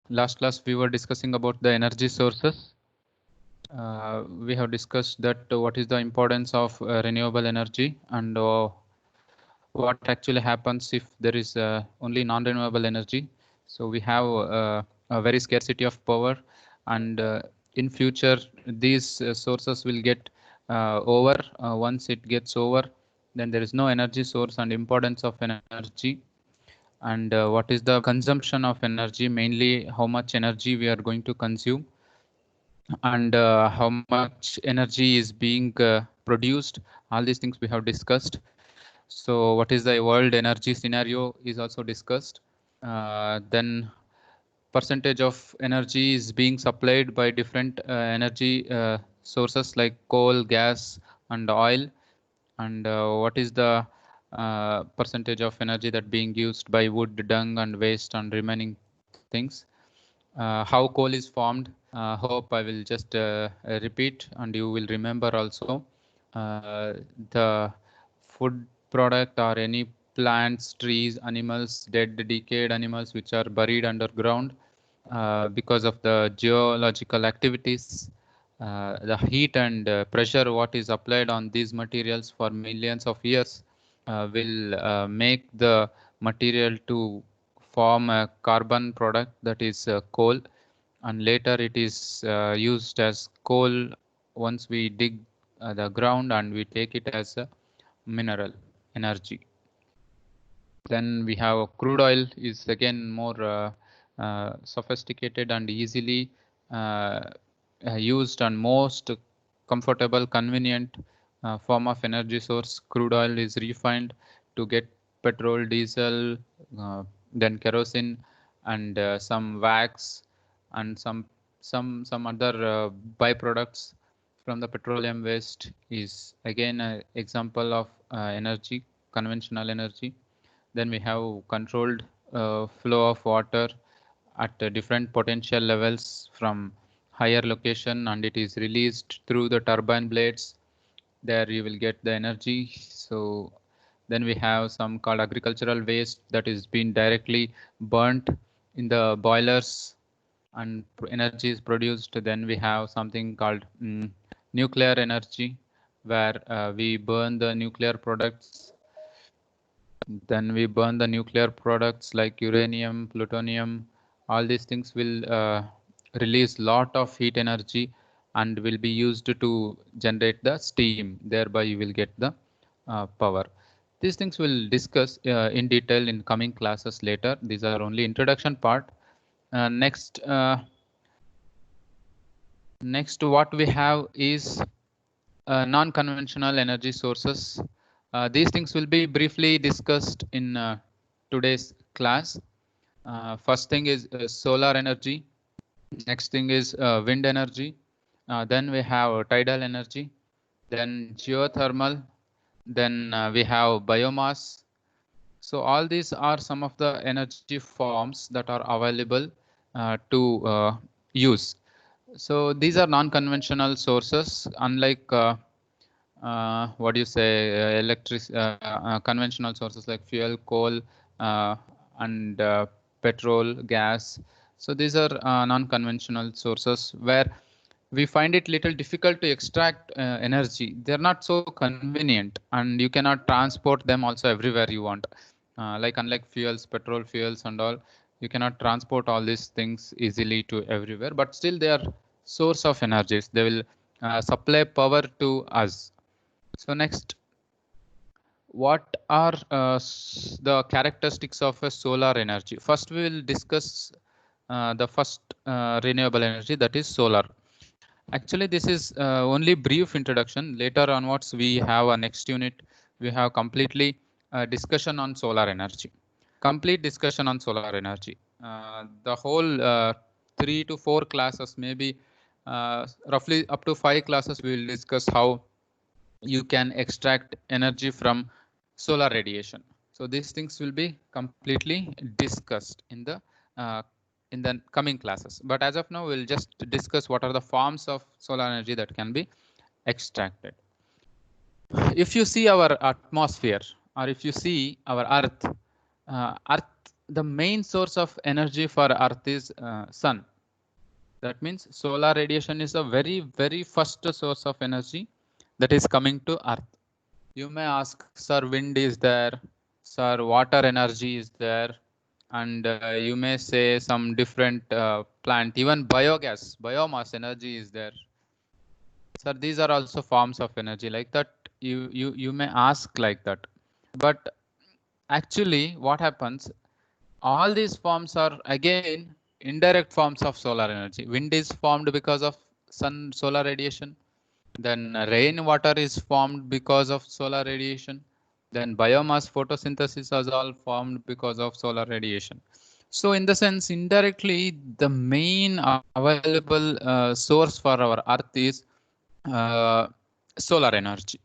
Last class we were discussing about the energy sources. We have discussed that what is the importance of renewable energy and what actually happens if there is only non-renewable energy. So we have a very scarcity of power, and in future these sources will get over. Once it gets over, then there is no energy source, and importance of energy, and what is the consumption of energy, mainly how much energy we are going to consume, and how much energy is being produced. All these things we have discussed. So what is the world energy scenario is also discussed. Then percentage of energy is being supplied by different energy sources like coal, gas, and oil, and what is the percentage of energy that being used by wood, dung, and waste, and remaining things. How coal is formed. Hope I will just repeat and you will remember also. The food product or any plants, trees, animals, dead, decayed animals which are buried underground because of the geological activities, the heat and pressure what is applied on these materials for millions of years will make the material to form a carbon product, that is coal, and later it is used as coal once we dig the ground and we take it as a mineral energy. Then we have crude oil is again more sophisticated and easily used and most comfortable, convenient form of energy source. Crude oil is refined to get petrol, diesel, then kerosene, and some wax, and some other byproducts from the petroleum waste is again an example of energy, conventional energy. Then we have controlled flow of water at different potential levels from higher location, and it is released through the turbine blades. There you will get the energy. So then we have some called agricultural waste that is being directly burnt in the boilers, and energy is produced. Then we have something called nuclear energy, where we burn the nuclear products. Then we burn the nuclear products like uranium, plutonium. All these things will release lot of heat energy and will be used to generate the steam. Thereby you will get the power. These things we'll discuss in detail in coming classes later. These are only introduction part. Next what we have is non-conventional energy sources. These things will be briefly discussed in today's class. First thing is solar energy. Next thing is wind energy. Then we have tidal energy. Then geothermal. Then we have biomass. So all these are some of the energy forms that are available to use. So these are non-conventional sources, unlike what do you say, conventional sources like fuel, coal, and petrol, gas. So these are non-conventional sources where we find it little difficult to extract energy. They're not so convenient, and you cannot transport them also everywhere you want. Like unlike fuels, petrol fuels and all, you cannot transport all these things easily to everywhere, but still they are source of energies. They will supply power to us. So next, what are the characteristics of a solar energy? First, we will discuss the first renewable energy, that is solar. Actually, this is only brief introduction. Later onwards, we have a next unit. We have completely discussion on solar energy. Complete discussion on solar energy. The whole 3 to 4 classes, maybe roughly up to 5 classes, we will discuss how you can extract energy from solar radiation. So these things will be completely discussed uh, in the coming classes. But as of now, we'll just discuss what are the forms of solar energy that can be extracted. If you see our atmosphere, or if you see our Earth the main source of energy for Earth is sun. That means solar radiation is a very first source of energy that is coming to Earth. You may ask, sir, wind is there, sir, water energy is there, and you may say some different plant, even biomass energy is there. Sir, these are also forms of energy like that. You may ask like that, but actually what happens, all these forms are again indirect forms of solar energy. Wind is formed because of solar radiation, then rainwater is formed because of solar radiation, then biomass photosynthesis is all formed because of solar radiation. So in the sense, indirectly, the main available source for our Earth is uh, solar energy.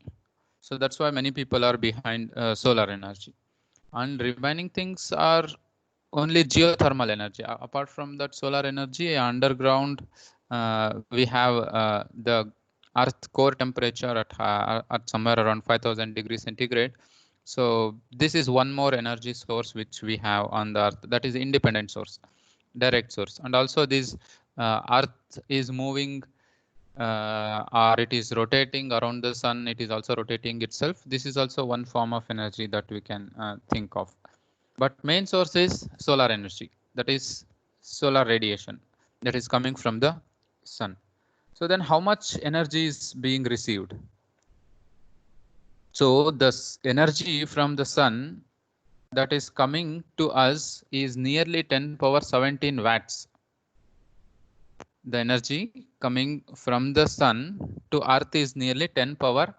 So that's why many people are behind solar energy. And remaining things are only geothermal energy. Apart from that solar energy, underground, we have the Earth core temperature at somewhere around 5000 degrees centigrade. So this is one more energy source which we have on the Earth. That is independent source, direct source. And also this Earth is moving or it is rotating around the sun. It is also rotating itself. This is also one form of energy that we can think of. But main source is solar energy, that is solar radiation that is coming from the sun. So then how much energy is being received? So this energy from the sun that is coming to us is nearly 10 power 17 watts. The energy coming from the sun to earth is nearly 10 power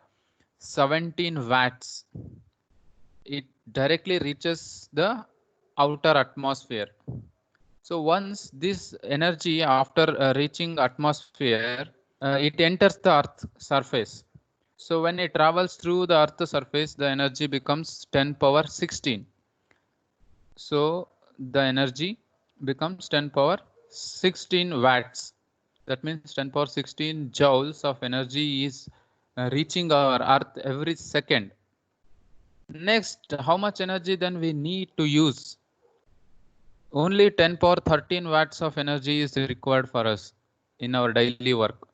17 watts. It directly reaches the outer atmosphere. So once this energy after reaching atmosphere, it enters the earth surface. So when it travels through the earth surface, the energy becomes 10 power 16. So the energy becomes 10 power 16 watts. That means 10 power 16 joules of energy is reaching our earth every second. Next, how much energy then we need to use? Only 10 power 13 watts of energy is required for us in our daily work.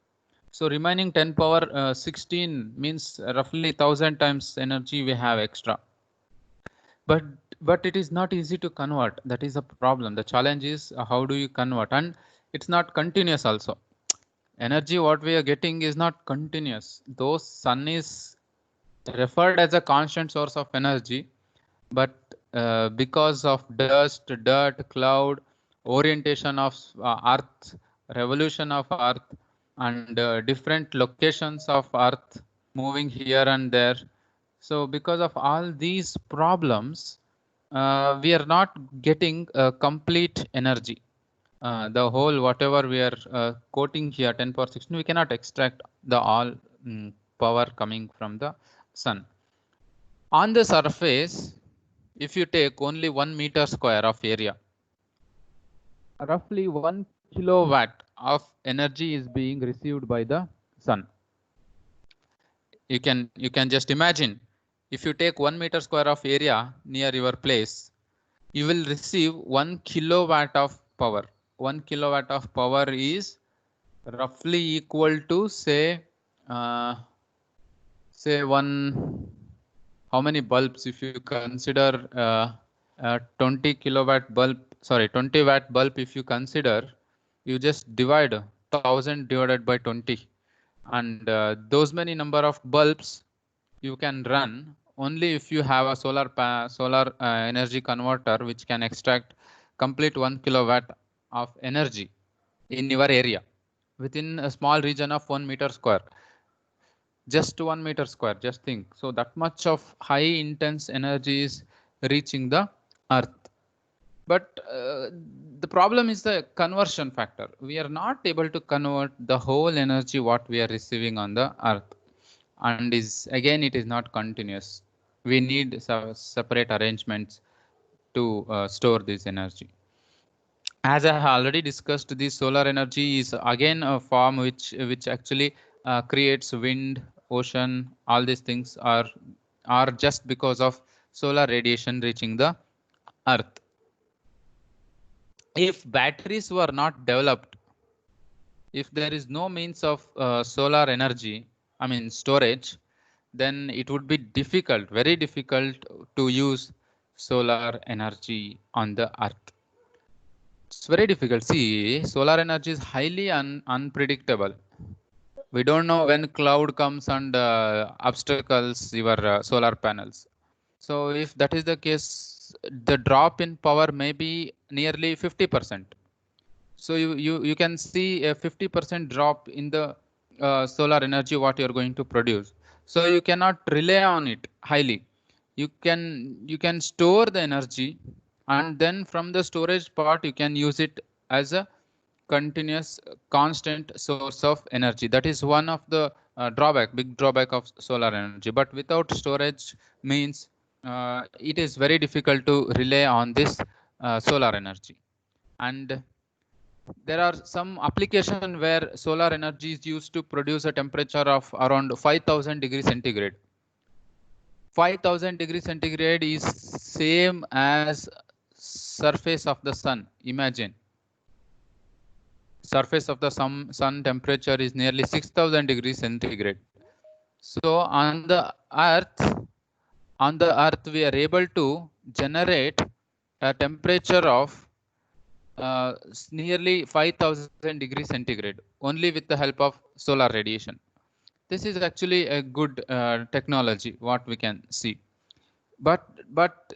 So remaining 10 power 16 means roughly 1000 times energy we have extra. But it is not easy to convert. That is a problem. The challenge is how do you convert? And it's not continuous also. Energy what we are getting is not continuous. Though sun is referred as a constant source of energy, but because of dust, dirt, cloud, orientation of earth, revolution of earth, and different locations of earth moving here and there, so because of all these problems, we are not getting complete energy. The whole whatever we are quoting here 10 power 16, we cannot extract the all power coming from the sun. On the surface, if you take only 1 meter square of area, roughly 1 kilowatt of energy is being received by the sun. You can just imagine, if you take 1 meter square of area near your place, you will receive 1 kilowatt of power. 1 kilowatt of power is roughly equal to say one, how many bulbs? If you consider 20 kilowatt bulb, sorry, 20 watt bulb, if you consider, you just divide 1000 divided by 20, and those many number of bulbs you can run only if you have a solar energy converter which can extract complete 1 kilowatt of energy in your area within a small region of 1 meter square. Just 1 meter square, just think. So that much of high intense energy is reaching the earth. But the problem is the conversion factor. We are not able to convert the whole energy what we are receiving on the earth, and is again it is not continuous. We need separate arrangements to store this energy. As I have already discussed, the solar energy is again a form which actually creates wind, ocean. All these things are just because of solar radiation reaching the earth. if batteries were not developed, if there is no means of solar energy, I mean storage, then it would be difficult, very difficult to use solar energy on the earth. It's very difficult. See, solar energy is highly unpredictable. We don't know when cloud comes and obstacles your solar panels. So if that is the case, the drop in power may be nearly 50%. So you can see a 50% drop in the solar energy what you are going to produce. So you cannot rely on it highly. You can store the energy, and then from the storage part you can use it as a continuous constant source of energy. That is one of the big drawback of solar energy. But without storage means it is very difficult to rely on this solar energy. And there are some application where solar energy is used to produce a temperature of around 5000 degrees centigrade. 5000 degrees centigrade is same as surface of the sun. Imagine, surface of the sun temperature is nearly 6000 degrees centigrade. So on the earth we are able to generate a temperature of nearly 5000 degrees centigrade only with the help of solar radiation. This is actually a good technology what we can see. But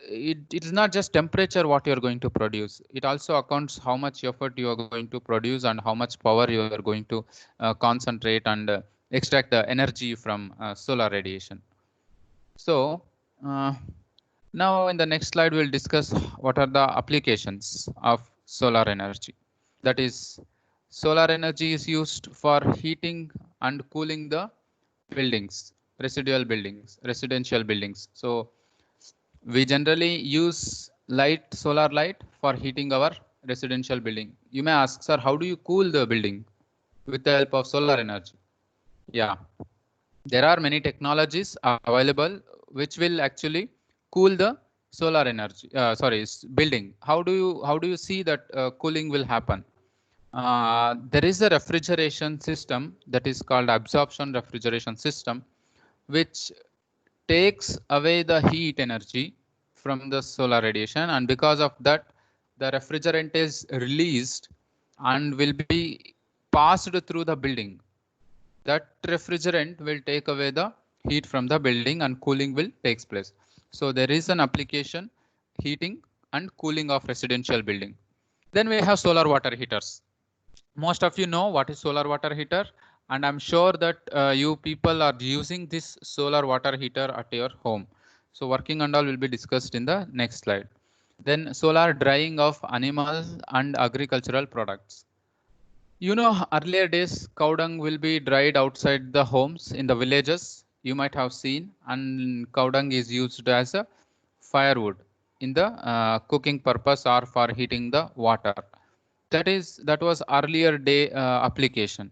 it is not just temperature what you are going to produce. It also accounts how much effort you are going to produce and how much power you are going to concentrate and extract the energy from solar radiation. So now in the next slide we'll discuss what are the applications of solar energy. That is, solar energy is used for heating and cooling the buildings, residential buildings. So we generally use solar light for heating our residential building. You may ask, sir, how do you cool the building? With the help of solar energy. Yeah, there are many technologies available which will actually cool the solar energy, building. How do you see that cooling will happen? There is a refrigeration system that is called absorption refrigeration system, which takes away the heat energy from the solar radiation, and because of that the refrigerant is released and will be passed through the building. That refrigerant will take away the heat from the building and cooling will takes place. So there is an application, heating and cooling of residential building. Then we have solar water heaters. Most of you know what is solar water heater, and I'm sure that you people are using this solar water heater at your home. So working and all will be discussed in the next slide. Then solar drying of animals and agricultural products. You know, earlier days cow dung will be dried outside the homes in the villages. You might have seen, and cow dung is used as a firewood in the cooking purpose or for heating the water. That was earlier day application.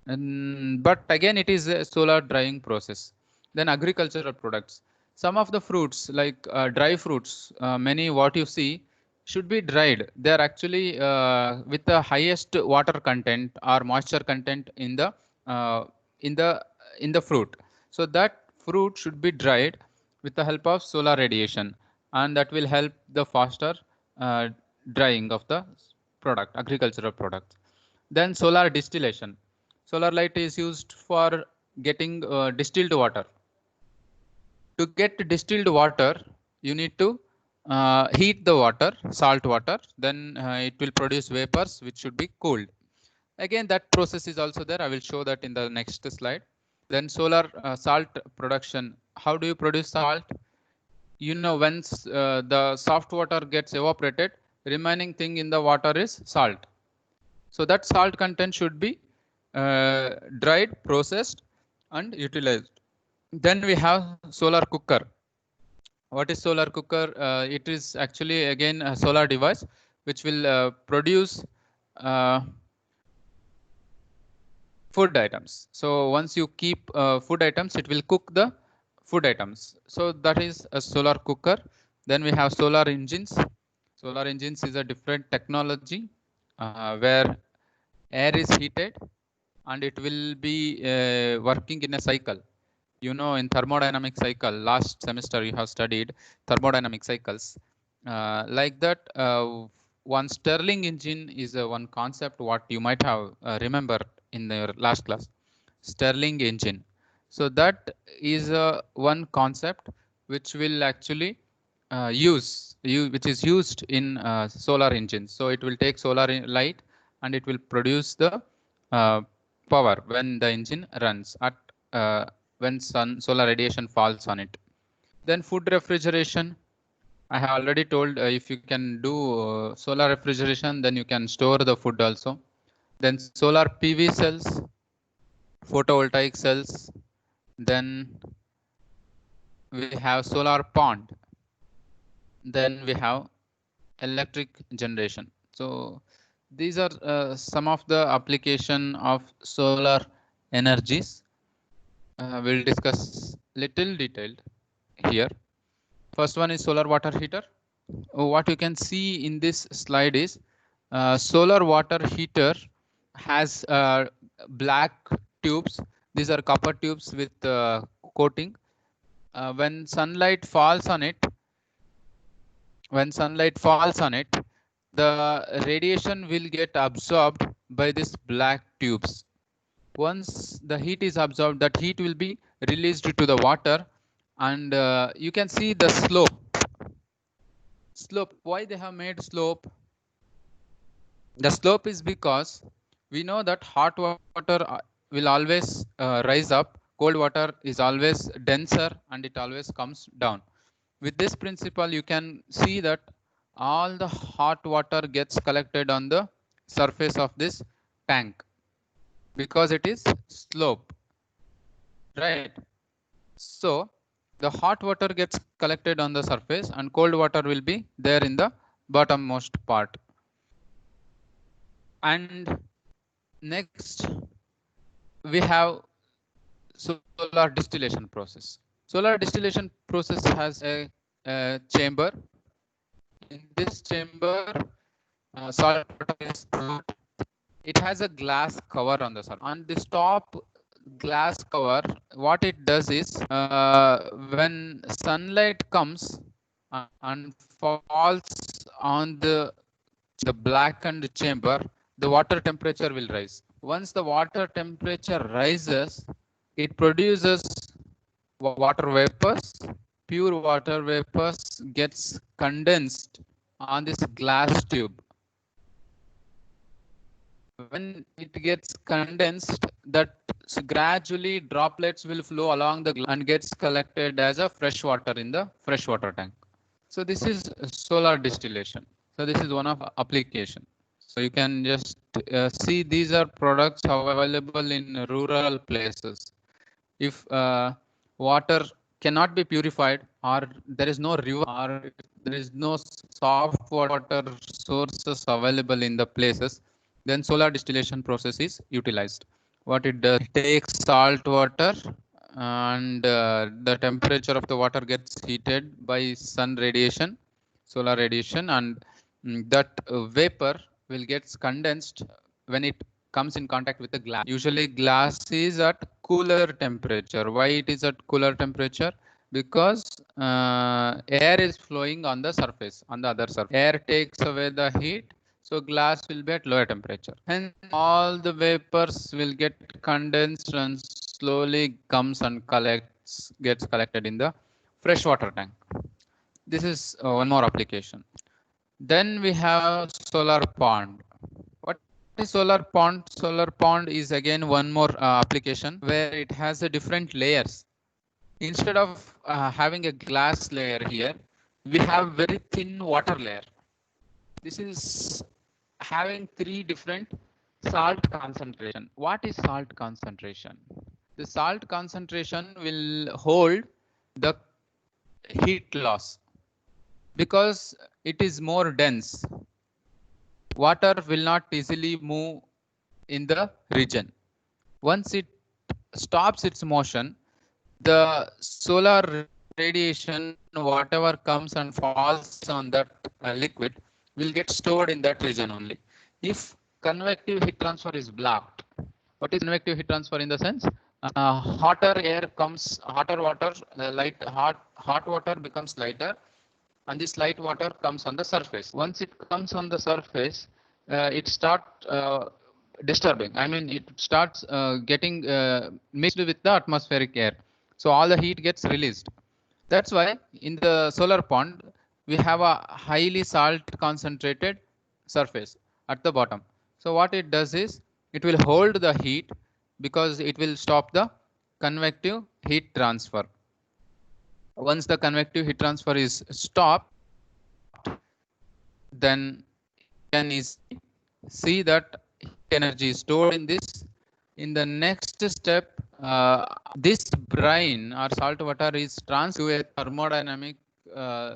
But again it is a solar drying process. Then agricultural products, some of the fruits like dry fruits, many what you see should be dried. They are actually with the highest water content or moisture content in the uh, in the in the fruit. So that fruit should be dried with the help of solar radiation, and that will help the faster drying of the agricultural products. Then solar distillation. Solar light is used for getting distilled water. To get distilled water, you need to heat the water, salt water, then it will produce vapors which should be cooled. Again, that process is also there. I will show that in the next slide. Then solar salt production. How do you produce salt? You know, once the soft water gets evaporated, remaining thing in the water is salt. So that salt content should be dried, processed, and utilized. Then we have solar cooker. What is solar cooker? It is actually again a solar device which will produce food items. So once you keep food items, it will cook the food items. So that is a solar cooker. Then we have solar engines. Solar engines is a different technology where air is heated and it will be working in a cycle. You know, in thermodynamic cycle, last semester you have studied thermodynamic cycles. Like that, one Stirling engine is one concept what you might have remembered in your last class. Stirling engine. So that is one concept which will actually which is used in solar engines. So it will take solar light and it will produce the uh, power when the engine runs at when solar radiation falls on it. Then food refrigeration. I have already told if you can do solar refrigeration, then you can store the food also. Then solar PV cells, photovoltaic cells. Then we have solar pond. Then we have electric generation. So these are some of the application of solar energies. We'll discuss little detailed here. First one is solar water heater. What you can see in this slide is solar water heater has black tubes. These are copper tubes with coating. When sunlight falls on it, the radiation will get absorbed by these black tubes. Once the heat is absorbed, that heat will be released to the water, and you can see the slope. Why they have made slope? The slope is because we know that hot water will always rise up, cold water is always denser and it always comes down. With this principle, you can see that all the hot water gets collected on the surface of this tank because it is slope, right? So the hot water gets collected on the surface and cold water will be there in the bottommost part. And next we have solar distillation process. Solar distillation process has a chamber. In this chamber, salt water is stored. It has a glass cover on the surface. On this top glass cover, what it does is when sunlight comes and falls on the blackened chamber, the water temperature will rise. Once the water temperature rises, it produces water vapors. Pure water vapors gets condensed on this glass tube. When it gets condensed, that gradually droplets will flow along the glass and gets collected as a fresh water in the freshwater tank. So this is solar distillation. So this is one of application. So you can just see these are products available in rural places. If water cannot be purified, or there is no river, or there is no soft water sources available in the places, then solar distillation process is utilized. What it does, it takes salt water and the temperature of the water gets heated by sun radiation, solar radiation, and that vapor will get condensed when it comes in contact with the glass. Usually glass is at cooler temperature. Why it is at cooler temperature? Because air is flowing on the surface, on the other surface. Air takes away the heat, so glass will be at lower temperature. And all the vapors will get condensed and slowly comes and gets collected in the freshwater tank. This is one more application. Then we have solar pond. What is solar pond? Solar pond is again one more application where it has a different layers. Instead of having a glass layer here, we have very thin water layer. This is having three different salt concentration. What is salt concentration? The salt concentration will hold the heat loss because it is more dense. Water will not easily move in the region. Once it stops its motion, the solar radiation, whatever comes and falls on that liquid, will get stored in that region only. If convective heat transfer is blocked, what is convective heat transfer in the sense? Hotter air comes, hotter water, hot water becomes lighter, and this light water comes on the surface. Once it comes on the surface, it starts disturbing. I mean, it starts getting mixed with the atmospheric air. So all the heat gets released. That's why in the solar pond, we have a highly salt concentrated surface at the bottom. So what it does is it will hold the heat because it will stop the convective heat transfer. Once the convective heat transfer is stopped, then you can easily see that energy is stored in this. In the next step, this brine or salt water is transferred to a thermodynamic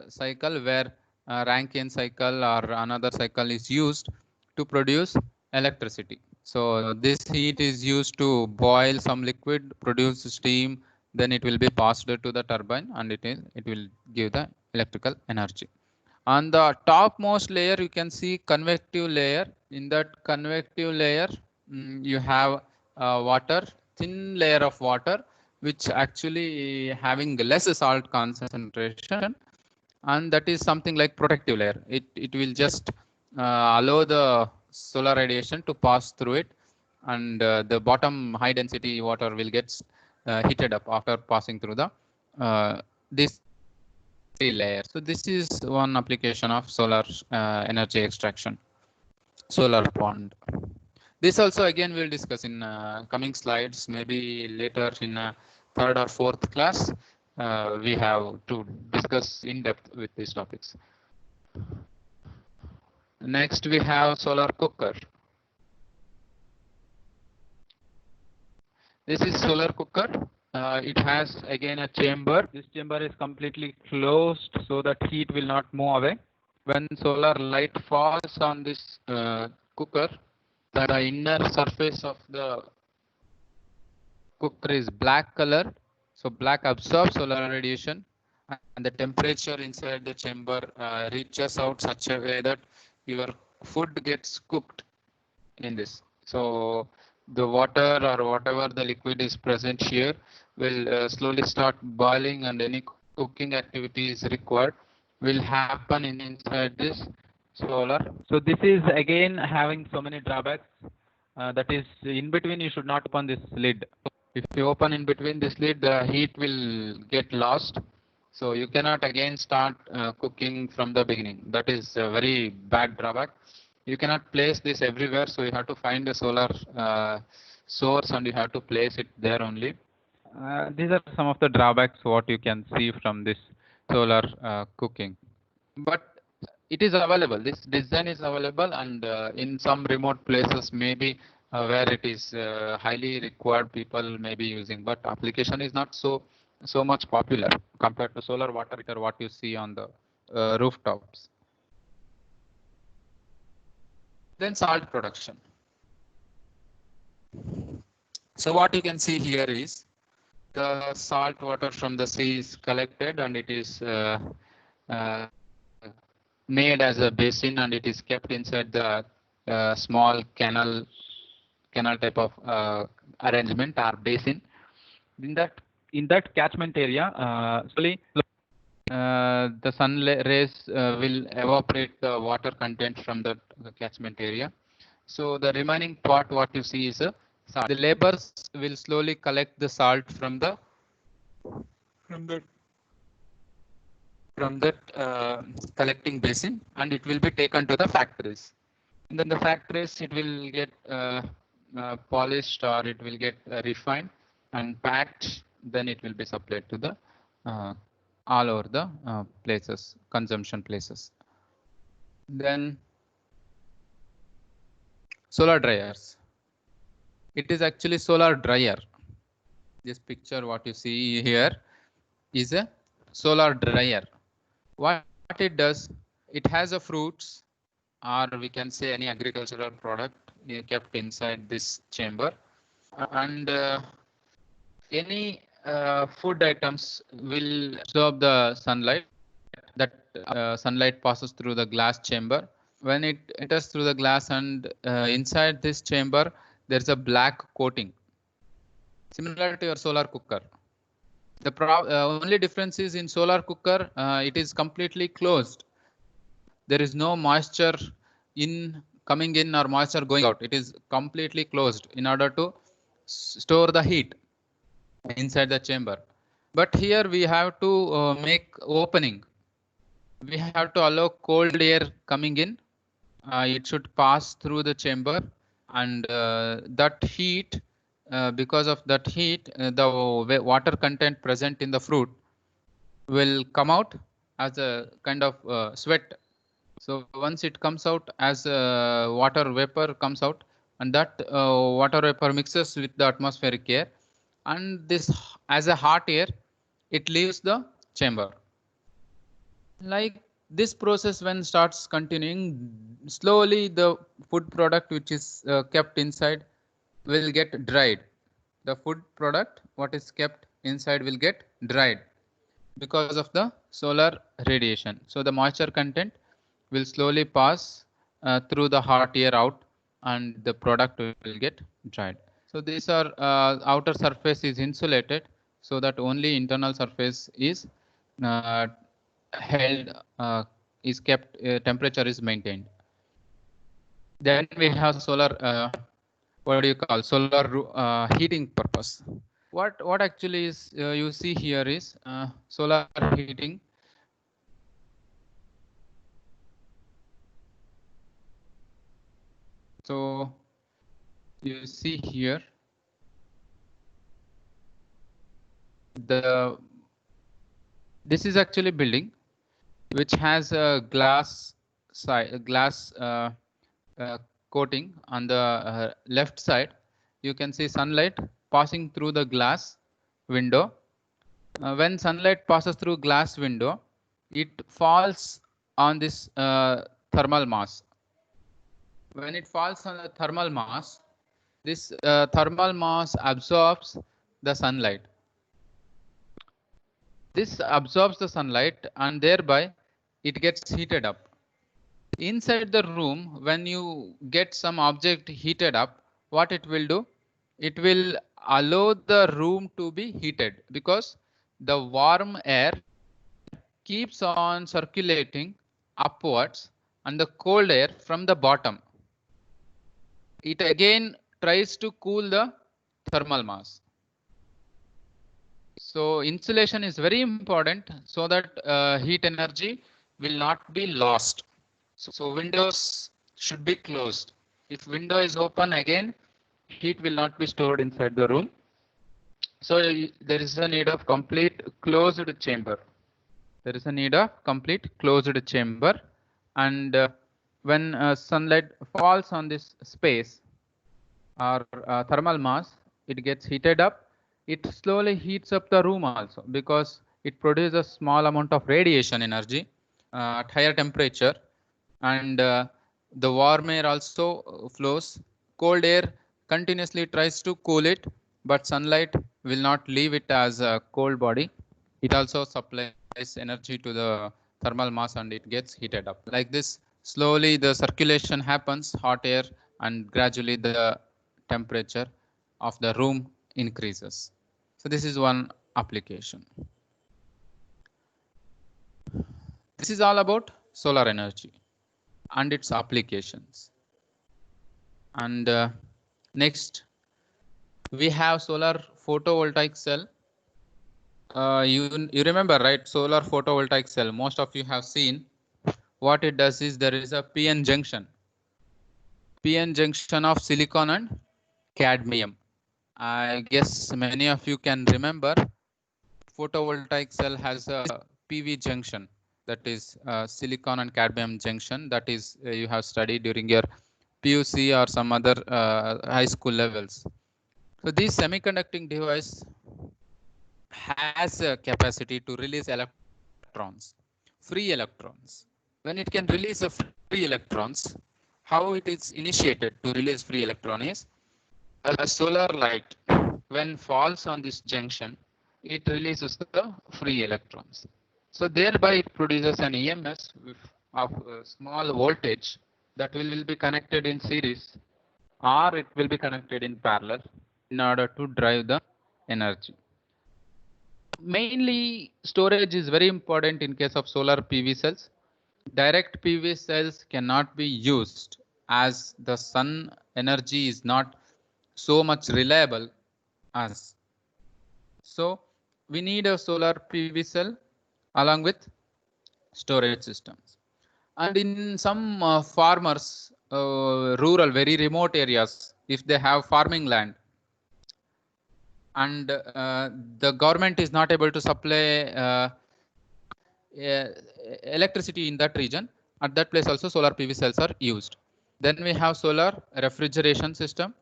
cycle where Rankine cycle or another cycle is used to produce electricity. So this heat is used to boil some liquid, produce steam, then it will be passed to the turbine and it will give the electrical energy. On the topmost layer, you can see convective layer. In that convective layer, you have water, thin layer of water, which actually having less salt concentration, and that is something like protective layer. It will just allow the solar radiation to pass through it, and the bottom high density water will get heated up after passing through the this layer. So this is one application of solar energy extraction, solar pond. This also again we'll discuss in coming slides, maybe later in third or fourth class. We have to discuss in depth with these topics. Next we have solar cooker. This is solar cooker. It has again a chamber. This chamber is completely closed so that heat will not move away. When solar light falls on this cooker, the inner surface of the cooker is black color. So black absorbs solar radiation, and the temperature inside the chamber reaches out such a way that your food gets cooked in this. So the water or whatever the liquid is present here will slowly start boiling, and any cooking activity is required will happen inside this solar. So this is again having so many drawbacks. That is, in between you should not open this lid. If you open in between this lid, the heat will get lost. So you cannot again start cooking from the beginning. That is a very bad drawback. You cannot place this everywhere, so you have to find a solar source and you have to place it there only. These are some of the drawbacks what you can see from this solar cooking. But it is available. This design is available, and in some remote places, maybe where it is highly required, people may be using. But application is not so much popular compared to solar water heater, what you see on the rooftops. Then salt production. So what you can see here is the salt water from the sea is collected, and it is made as a basin, and it is kept inside the small canal type of arrangement or basin. In that catchment area, slowly the sun rays will evaporate the water content from the catchment area. So the remaining part, what you see is salt. The laborers will slowly collect the salt from that collecting basin, and it will be taken to the factories. And then the factories, it will get polished, or it will get refined and packed. Then it will be supplied to the all over the places, consumption places. Then solar dryers. It is actually solar dryer. This picture what you see here is a solar dryer. What it does, it has a fruits, or we can say any agricultural product kept inside this chamber, and any food items will absorb the sunlight. That sunlight passes through the glass chamber, when it enters through the glass and inside this chamber, there's a black coating, similar to your solar cooker. The only difference is in solar cooker, it is completely closed. There is no moisture coming in or moisture going out. It is completely closed in order to store the heat inside the chamber. But here we have to make opening. We have to allow cold air coming in. It should pass through the chamber, and that heat, because of that heat, the water content present in the fruit will come out as a kind of sweat. So once it comes out as water vapor comes out, and that water vapor mixes with the atmospheric air, and this as a hot air, it leaves the chamber. Like this process, when starts continuing, slowly the food product which is kept inside will get dried. The food product what is kept inside will get dried because of the solar radiation. So the moisture content will slowly pass through the hot air out, and the product will get dried. So these are outer surface is insulated, so that only internal surface is held, is kept, temperature is maintained. Then we have solar, what do you call, solar heating purpose. What actually is you see here is solar heating. So you see here this is actually building which has a glass coating on the left side. You can see sunlight passing through the glass window. When sunlight passes through glass window, it falls on this thermal mass. When it falls on the thermal mass, this thermal mass absorbs the sunlight. This absorbs the sunlight, and thereby it gets heated up. Inside the room, when you get some object heated up, what it will do? It will allow the room to be heated, because the warm air keeps on circulating upwards, and the cold air from the bottom, it again tries to cool the thermal mass. So insulation is very important, so that heat energy will not be lost. So windows should be closed. If window is open, again heat will not be stored inside the room. So there is a need of complete closed chamber. There is a need of complete closed chamber, and when sunlight falls on this space or thermal mass, it gets heated up. It slowly heats up the room also, because it produces a small amount of radiation energy at higher temperature, and the warm air also flows. Cold air continuously tries to cool it, but sunlight will not leave it as a cold body. It also supplies energy to the thermal mass, and it gets heated up. Like this, slowly the circulation happens, hot air, and gradually the temperature of the room increases. So this is one application. This is all about solar energy and its applications. And next, we have solar photovoltaic cell. You remember, right? Solar photovoltaic cell, most of you have seen. What it does is there is a PN junction of silicon and cadmium. I guess many of you can remember, photovoltaic cell has a PV junction, that is silicon and cadmium junction, that is you have studied during your PUC or some other high school levels. So this semiconducting device has a capacity to release electrons, free electrons. When it can release a free electrons, how it is initiated to release free electron is a solar light. When falls on this junction, it releases the free electrons. So thereby it produces an EMS of small voltage, that will be connected in series or it will be connected in parallel in order to drive the energy. Mainly storage is very important in case of solar PV cells. Direct PV cells cannot be used as the sun energy is not so much reliable as. So we need a solar PV cell along with storage systems. And in some farmers, rural, very remote areas, if they have farming land and the government is not able to supply electricity in that region, at that place also solar PV cells are used. Then we have solar refrigeration system,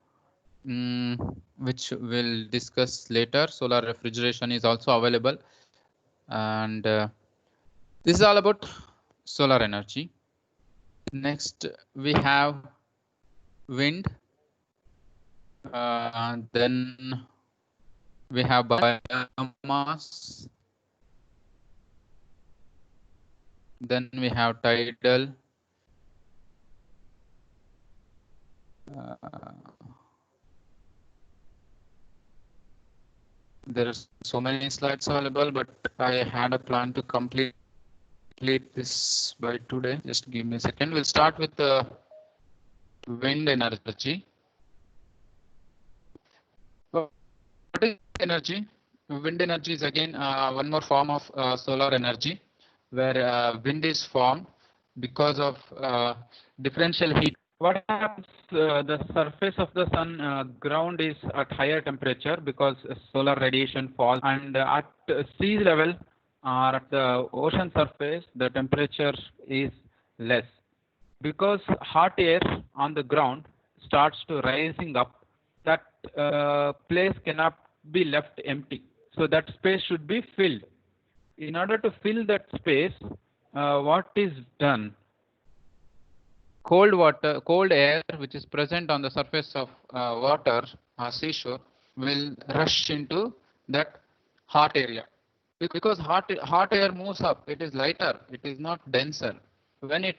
which we'll discuss later. Solar refrigeration is also available, and this is all about solar energy. Next we have wind, then we have biomass, then we have tidal, there are so many slides available, but I had a plan to complete this by today. Just give me a second. We'll start with the wind energy. What is energy? Wind energy is again one more form of solar energy, where wind is formed because of differential heat. What happens? The surface of the sun ground is at higher temperature because solar radiation falls, and at sea level or at the ocean surface, the temperature is less. Because hot air on the ground starts to rising up, that place cannot be left empty. So that space should be filled. In order to fill that space, what is done? Cold air, which is present on the surface of water or seashore, will rush into that hot area. Because hot air moves up, it is lighter, it is not denser. When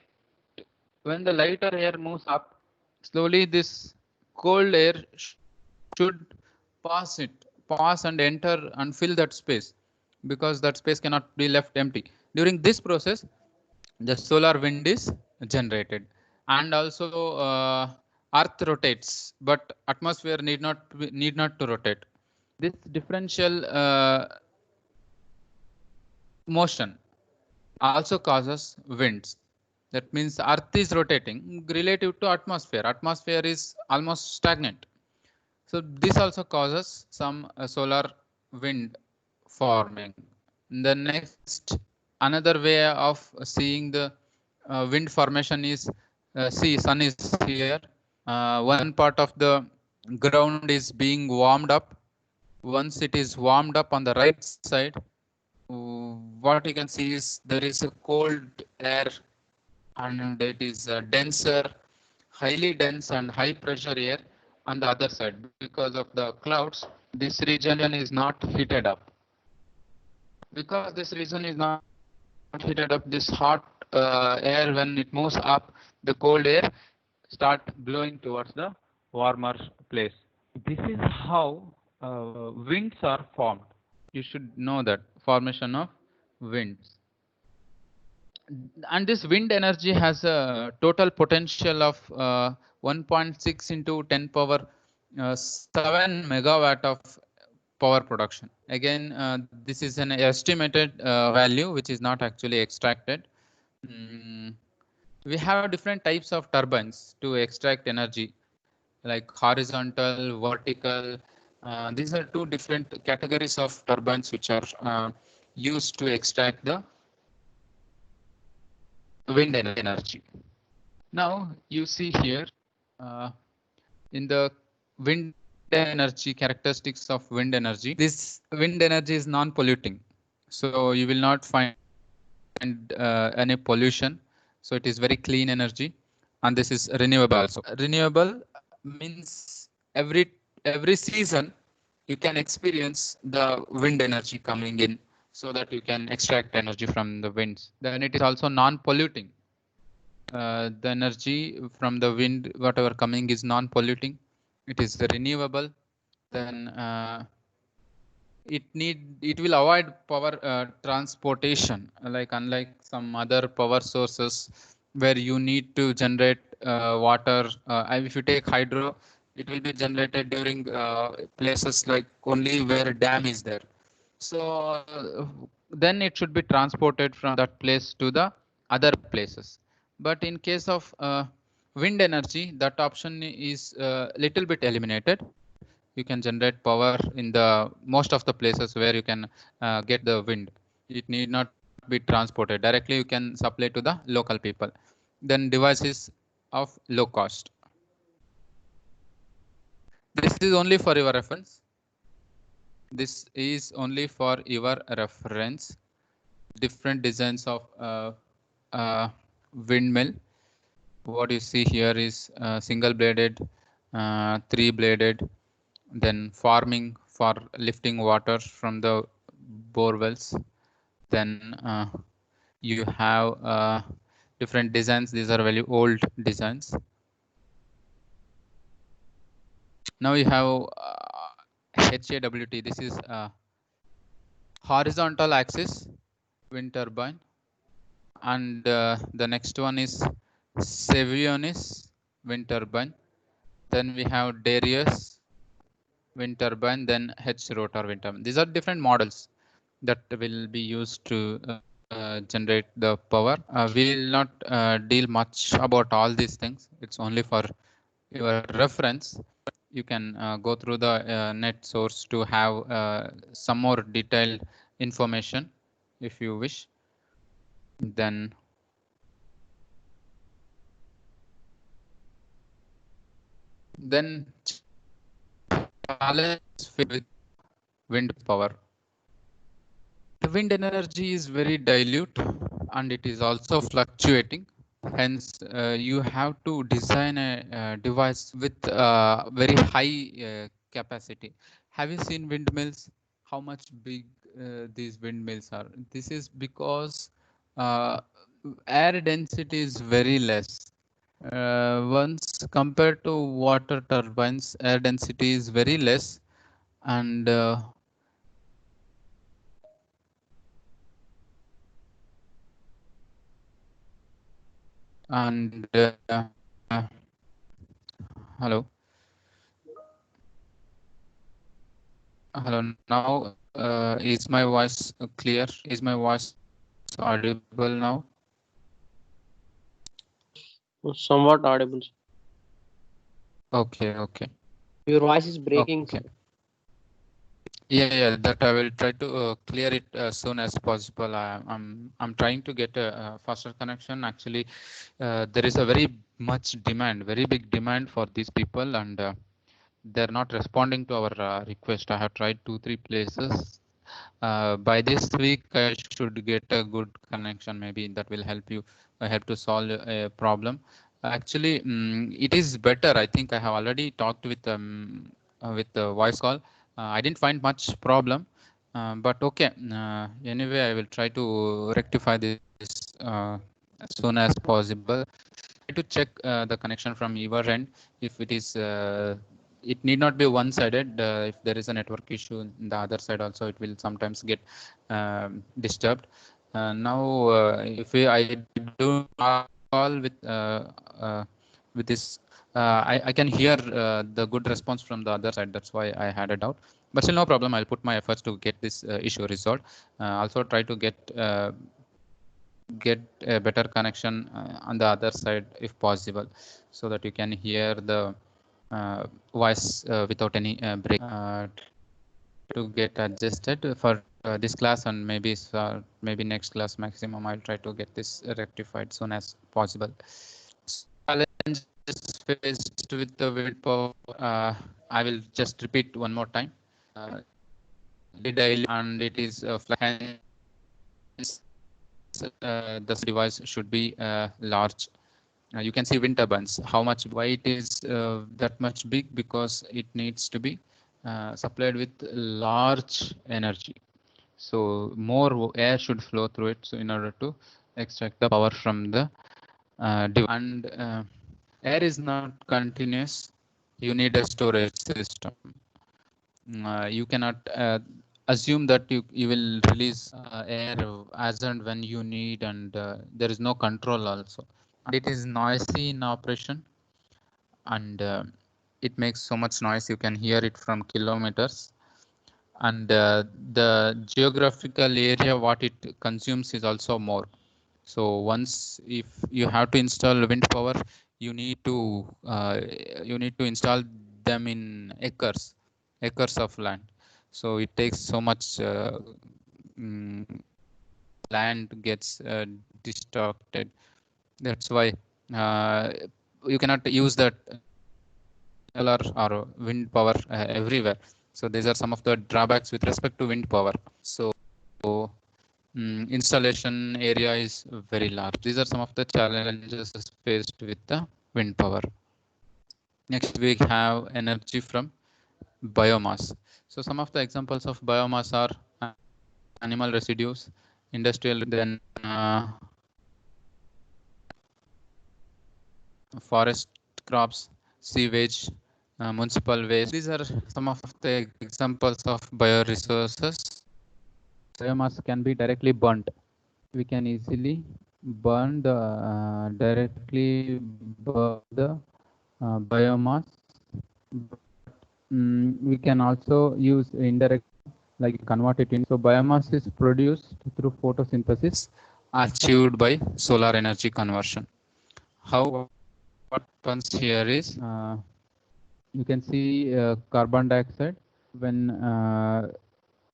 the lighter air moves up, slowly this cold air should pass and enter and fill that space, because that space cannot be left empty. During this process, the solar wind is generated, and also earth rotates, but atmosphere need not to rotate. This differential motion also causes winds. That means earth is rotating relative to atmosphere. Atmosphere is almost stagnant. So this also causes some solar wind forming. The next, another way of seeing the wind formation is, see, sun is here. One part of the ground is being warmed up. Once it is warmed up on the right side, what you can see is there is a cold air, and it is denser, highly dense and high pressure air on the other side. Because of the clouds, this region is not heated up. Because this region is not heated up, this hot air, when it moves up, the cold air start blowing towards the warmer place. This is how winds are formed. You should know that formation of winds. And this wind energy has a total potential of 1.6 into 10 power 7 megawatt of power production. Again, this is an estimated value which is not actually extracted. We have different types of turbines to extract energy, like horizontal, vertical. These are two different categories of turbines which are used to extract the wind energy. Now you see here in the wind energy, characteristics of wind energy. This wind energy is non-polluting, so you will not find any pollution. So it is very clean energy, and this is renewable also. Renewable means every season you can experience the wind energy coming in, so that you can extract energy from the winds. Then it is also non-polluting. the energy from the wind, whatever coming, is non-polluting. It is renewable. Then it will avoid power transportation, like unlike some other power sources where you need to generate water. If you take hydro, it will be generated during places like only where dam is there. So then it should be transported from that place to the other places. But in case of wind energy, that option is little bit eliminated. You can generate power in the most of the places where you can get the wind. It need not be transported directly. You can supply to the local people. Then devices of low cost. This is only for your reference. This is only for your reference. Different designs of windmill. What you see here is single bladed, three bladed, then farming for lifting water from the bore wells. Then you have different designs. These are very old designs. Now you have HAWT. This is horizontal axis wind turbine, and the next one is Savionis wind turbine. Then we have Darius wind turbine, then H rotor wind turbine. These are different models that will be used to generate the power. We will not deal much about all these things. It's only for your reference. You can go through the net source to have some more detailed information if you wish. Then challenge with wind power. The wind energy is very dilute and it is also fluctuating. Hence, you have to design a device with very high capacity. Have you seen windmills? How much big these windmills are? This is because air density is very less. Once compared to water turbines, air density is very less, and and hello. Hello. Now, is my voice clear? Is my voice audible now? Somewhat audible. Okay. Okay. Your voice is breaking. Okay. Yeah. That I will try to clear it as soon as possible. I'm trying to get a faster connection. Actually, there is a very big demand for these people, and they're not responding to our request. I have tried 2-3 places. By this week, I should get a good connection. Maybe that will help you help to solve a problem. Actually, it is better. I think I have already talked with the voice call. I didn't find much problem, but okay. Anyway, I will try to rectify this as soon as possible. Try to check the connection from your end. If it is it need not be one-sided. If there is a network issue in the other side also, it will sometimes get disturbed. Now, if I do call with this, I can hear the good response from the other side. That's why I had a doubt. But still, no problem. I'll put my efforts to get this issue resolved. Also, try to get a better connection on the other side if possible, so that you can hear the voice without any break. To get adjusted for this class, and maybe next class maximum, I'll try to get this rectified soon as possible. Challenges faced with the wind power, I will just repeat one more time. Daily, and it is hence the device should be large. You can see wind turbines, how much, why it is that much big, because it needs to be supplied with large energy. So more air should flow through it, so in order to extract the power from the and air is not continuous. You need a storage system. You cannot assume that you will release air as and when you need, and there is no control also. And it is noisy in operation, and it makes so much noise you can hear it from kilometers. And the geographical area what it consumes is also more. So once if you have to install wind power, you need to install them in acres of land. So it takes so much mm, land gets distorted. That's why you cannot use that solar or wind power everywhere. So these are some of the drawbacks with respect to wind power. So installation area is very large. These are some of the challenges faced with the wind power. Next, we have energy from biomass. So some of the examples of biomass are animal residues, industrial, then forest crops, sewage, municipal waste. These are some of the examples of bioresources. Biomass can be directly burnt. We can easily burn the directly burn the biomass. We can also use indirect, like convert it in. So biomass is produced through photosynthesis, achieved by solar energy conversion. How what happens here is you can see carbon dioxide when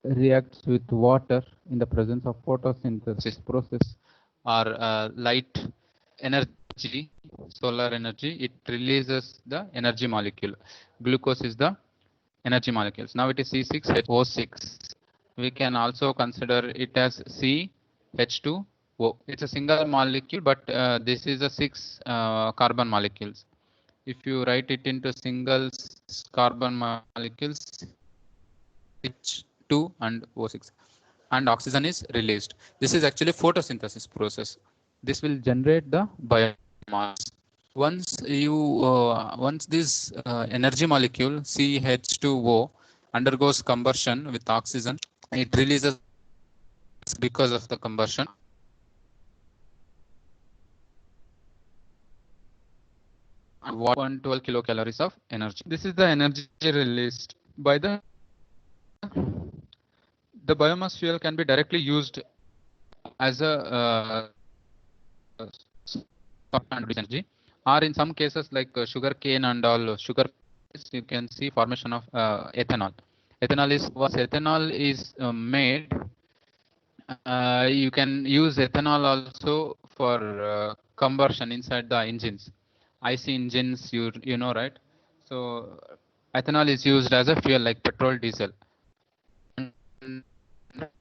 reacts with water in the presence of photosynthesis process or light energy, solar energy, it releases the energy molecule. Glucose is the energy molecules. Now it is C6H6. We can also consider it as CH2O. It's a single molecule, but this is a 6 carbon molecules. If you write it into single carbon molecules, H2 and O6, and oxygen is released. This is actually photosynthesis process. This will generate the biomass. Once this energy molecule CH2O undergoes combustion with oxygen, it releases because of the combustion 112 kilocalories of energy. This is the energy released by the biomass fuel can be directly used as a energy, or in some cases like sugar cane and all sugar, you can see formation of ethanol. Once ethanol is made, you can use ethanol also for combustion inside the engines. IC engines, you know, right? So ethanol is used as a fuel like petrol, diesel. And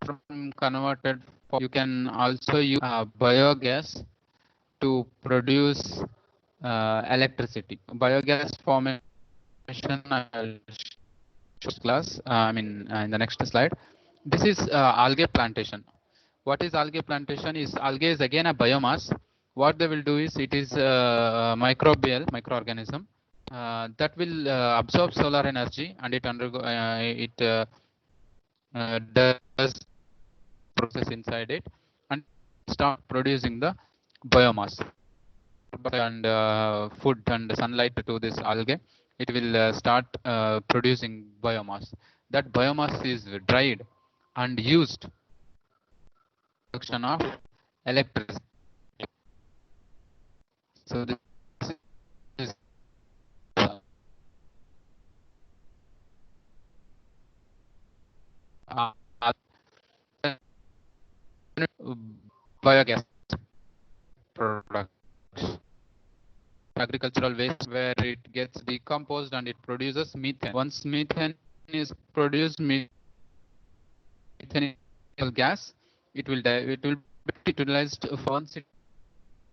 from converted, you can also use biogas to produce electricity. Biogas formation, I'll show class. In the next slide. This is algae plantation. What is algae plantation? Algae is again a biomass. What they will do is it is a microorganism that will absorb solar energy, and it does process inside it and start producing the biomass and food and sunlight to this algae. It will start producing biomass. That biomass is dried and used production of electricity. So this is uh, biogas product, agricultural waste, where it gets decomposed and it produces methane. Once methane is produced, methane gas, it will be utilized. Once it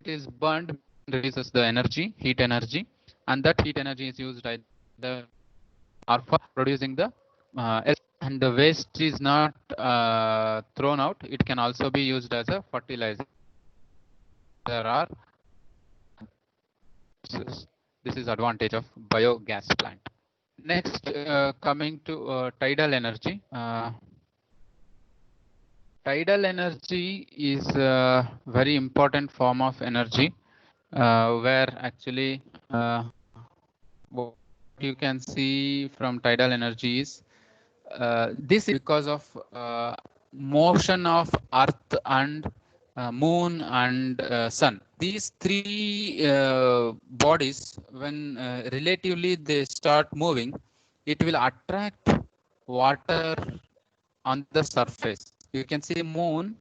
is burned, releases the energy, heat energy, and that heat energy is used either or for producing the and the waste is not thrown out. It can also be used as a fertilizer or This is advantage of biogas plant. Next, coming to tidal energy. Tidal energy is a very important form of energy where actually what you can see from tidal energy is this is because of motion of earth and moon and sun. These three bodies, when relatively they start moving, it will attract water on the surface. You can see moon,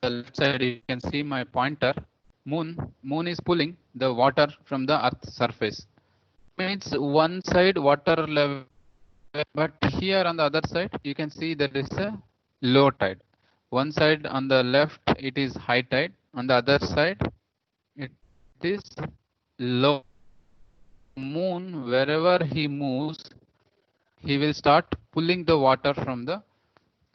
the left side you can see my pointer. Moon is pulling the water from the earth surface. Means one side water level, but here on the other side you can see there is a low tide. One side on the left it is high tide, on the other side it is low. Moon, wherever he moves, he will start pulling the water from the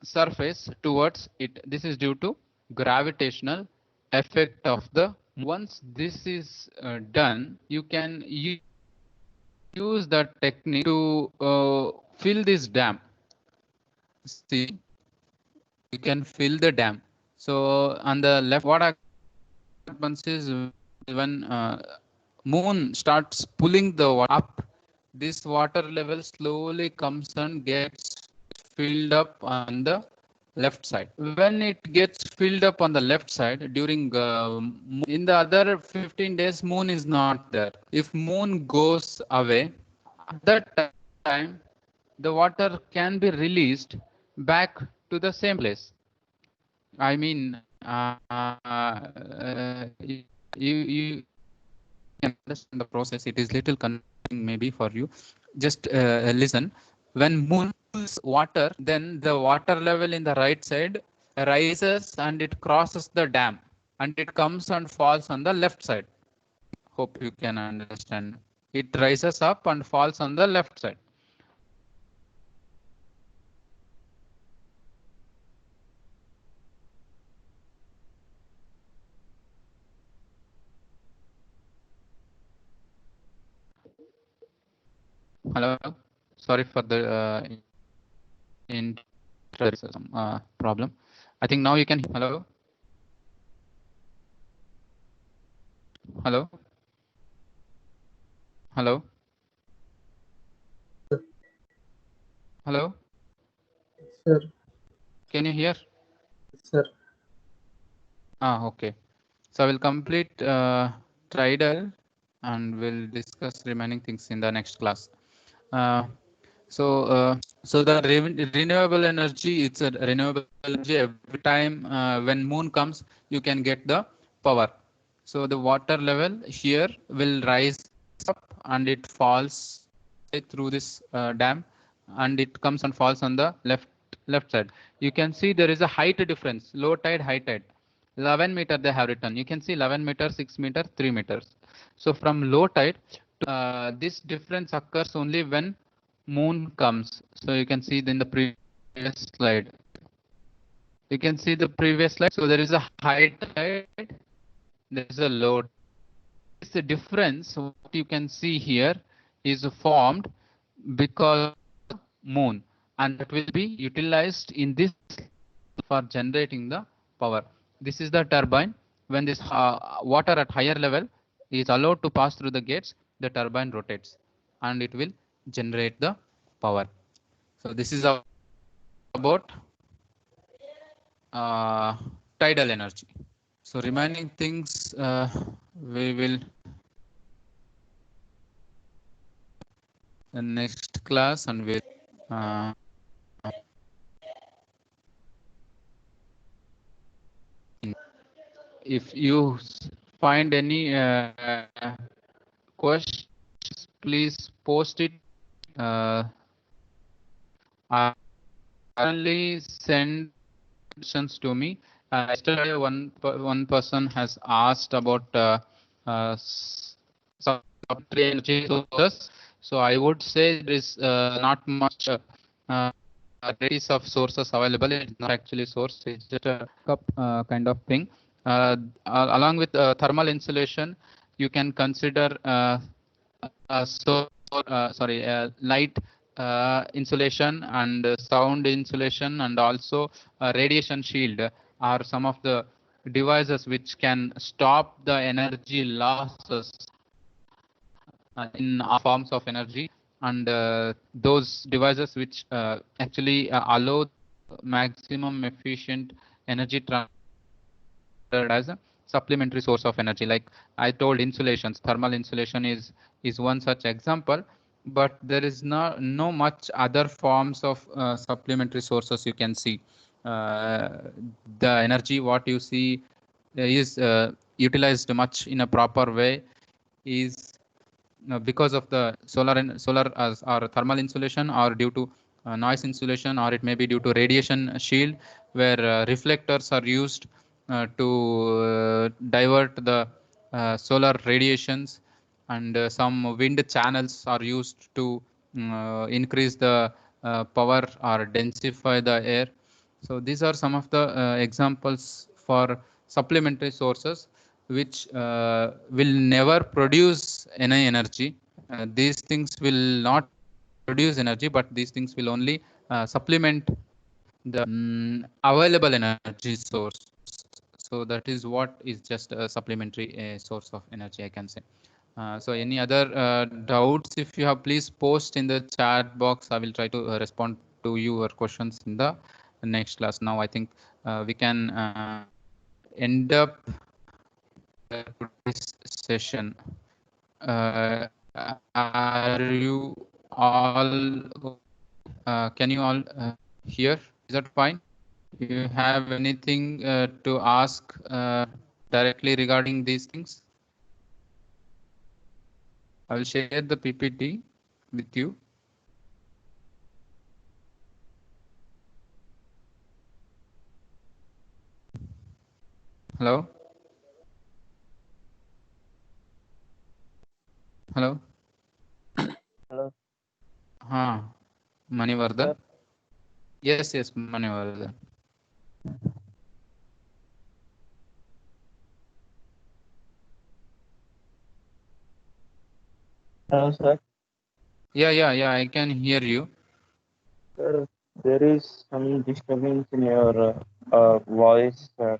surface towards it. This is due to gravitational effect of the. Once this is done, you can use that technique to fill this dam. See, you can fill the dam. So on the left, what happens is when moon starts pulling the water up, this water level slowly comes and gets filled up on the left side. When it gets filled up on the left side during in the other 15 days, moon is not there. If moon goes away, at that time the water can be released back to the same place. I mean, you can understand the process. It is little confusing maybe for you. Just listen. When moon pulls water, then the water level in the right side rises and it crosses the dam and it comes and falls on the left side. Hope you can understand. It rises up and falls on the left side. Hello. Sorry for the problem. I think now you can. Hello. Hello. Hello. Hello. Sir. Can you hear? Sir. Okay. So I will complete tidal and we'll discuss remaining things in the next class. So the renewable energy, it's a renewable energy. Every time when moon comes, you can get the power. So the water level here will rise up and it falls through this dam and it comes and falls on the left side. You can see there is a height difference, low tide, high tide. 11 meter they have written. You can see 11 meter, 6 meter, 3 meters. So from low tide, this difference occurs only when moon comes. So you can see in the previous slide. You can see the previous slide. So there is a high tide, there is a low tide. The difference what you can see here is formed because of moon, and that will be utilized in this for generating the power. This is the turbine. When this water at higher level is allowed to pass through the gates, the turbine rotates and it will generate the power. So this is about tidal energy. So remaining things we will the next class and with if you find any questions, please post it. Only send questions to me. Yesterday, one person has asked about supplementary energy sources. So I would say there is not much varieties of sources available. It's not actually source. It's just a kind of thing. Along with thermal insulation, you can consider light insulation and sound insulation, and also radiation shield are some of the devices which can stop the energy losses in forms of energy, and those devices which actually allow maximum efficient energy transfer as a supplementary source of energy. Like I told, insulations, thermal insulation is one such example, but there is no much other forms of supplementary sources you can see. The energy what you see is utilized much in a proper way is because of the solar or thermal insulation, or due to noise insulation, or it may be due to radiation shield, where reflectors are used to divert the solar radiations, and some wind channels are used to increase the power or densify the air. So these are some of the examples for supplementary sources which will never produce any energy. These things will not produce energy, but these things will only supplement the available energy source. So that is what is just a supplementary source of energy, I can say. So any other doubts, if you have, please post in the chat box. I will try to respond to your questions in the next class. Now I think we can end up today's session. Are you all can you all hear? Is that fine? You have anything to ask directly regarding these things? I will share the PPT with you. Hello? Hello? Hello. Manivardhan? Sir. Yes, Manivardhan. Hello, sir. Yeah, I can hear you. Sir, there is some disturbance in your voice, sir.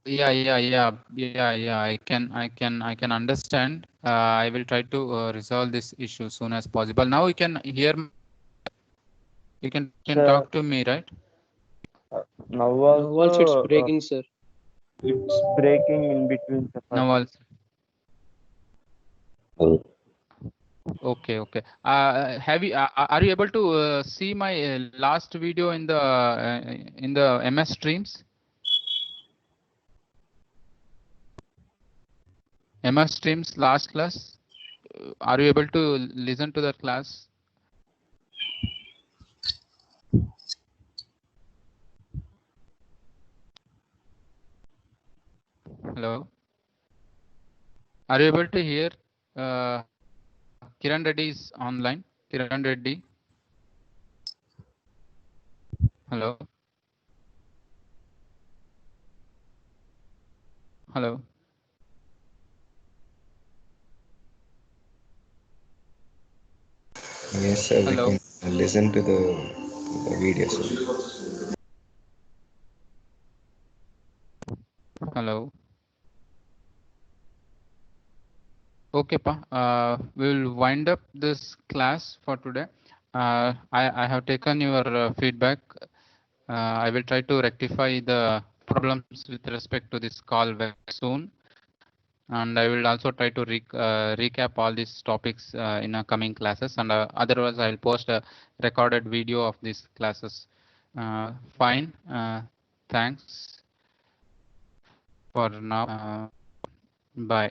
Yeah. I can understand. I will try to resolve this issue soon as possible. Now you can hear. You can talk to me, right? Now also it's breaking, sir. It's breaking in between, sir. Now also. Okay. Have you? Are you able to see my last video in the MS Streams? MS Streams last class. Are you able to listen to that class? Hello. Are you able to hear? Kiran Reddy is online. Kiran Reddy. Hello. Hello. Yes, sir. Hello. We can listen to the video, sir. Hello. Okay, Pa. We'll wind up this class for today. I have taken your feedback. I will try to rectify the problems with respect to this call very soon. And I will also try to recap all these topics in coming classes. And otherwise, I will post a recorded video of these classes. Fine. Thanks for now. Bye.